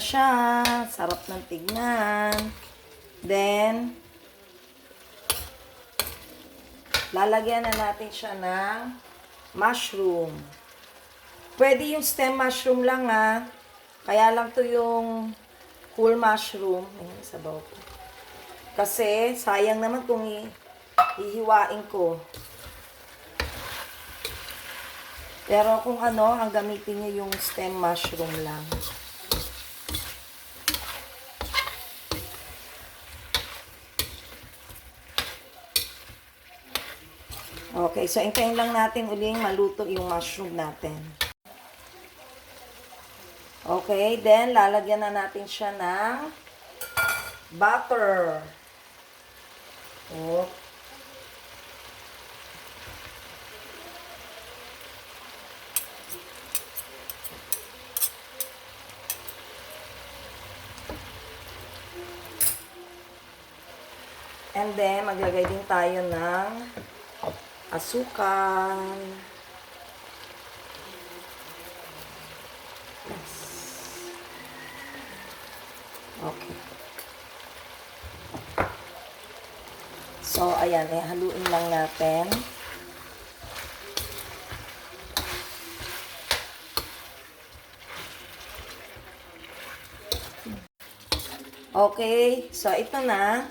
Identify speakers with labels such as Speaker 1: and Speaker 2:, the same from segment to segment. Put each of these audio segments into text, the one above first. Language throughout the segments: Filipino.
Speaker 1: na siya. Sarap ng tignan. Then, lalagyan na natin siya ng mushroom. Pwede yung stem mushroom lang ha. Kaya lang to yung whole mushroom. Ayan, sabaw ko. Kasi, sayang naman kung hihiwain ko. Pero kung ano, ang gamitin nyo yung stem mushroom lang. Okay, so hintayin lang natin uling maluto yung mushroom natin. Okay, then lalagyan na natin siya ng butter. Oh. And then, maglagay din tayo ng asukal. Yes. Okay. So, ayan, haluin lang natin. Okay, so ito na.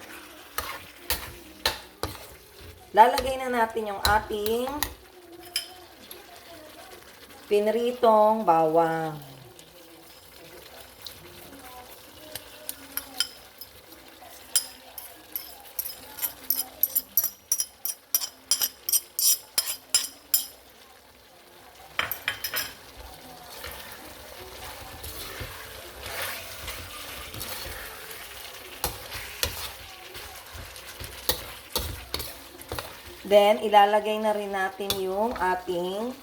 Speaker 1: Lalagay na natin yung ating pinritong bawang. Then, ilalagay na rin natin yung ating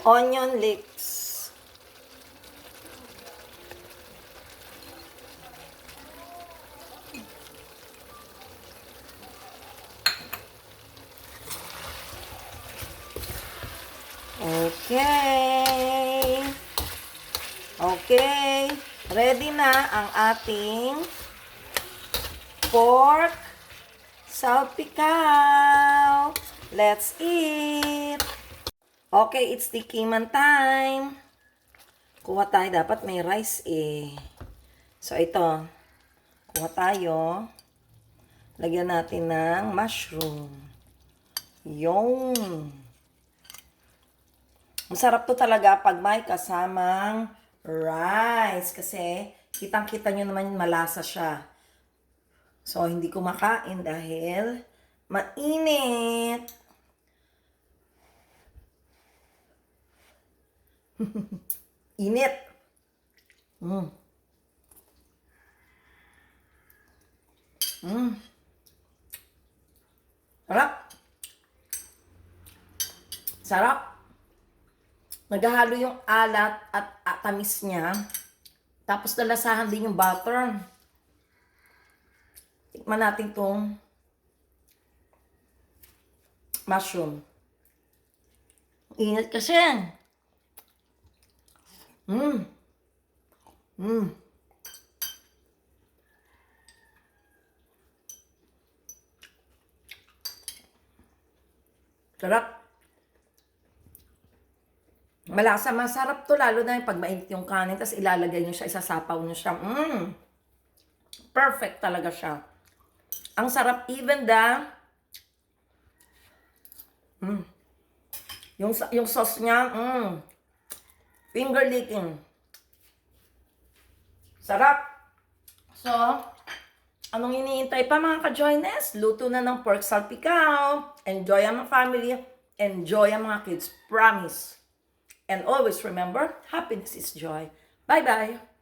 Speaker 1: onion leeks. Okay. Okay. Ready na ang ating pork salpikaw. Let's eat. Okay, it's tikiman time. Kuha tayo. Dapat may rice eh. So, ito. Kuha tayo. Lagyan natin ng mushroom. Yung. Masarap to talaga pag may kasamang rice. Kasi, kitang-kita nyo naman malasa siya. So, hindi ko makain dahil mainit. Init. Sarap. Sarap. Naghahalo yung alat at tamis niya. Tapos nalasahan din yung butter. Tikman natin tong mushroom. Init kasi. Sarap. Malasa, masarap to lalo na yung pag mainit yung kanin, tapos ilalagay nyo siya, isasapaw nyo siya. Perfect talaga siya. Ang sarap, even yung sauce niya, finger licking. Sarap. So, anong iniintay pa mga ka-joiners? Luto na ng pork salpikaw. Enjoy ang mga family. Enjoy ang mga kids. Promise. And always remember, happiness is joy. Bye-bye.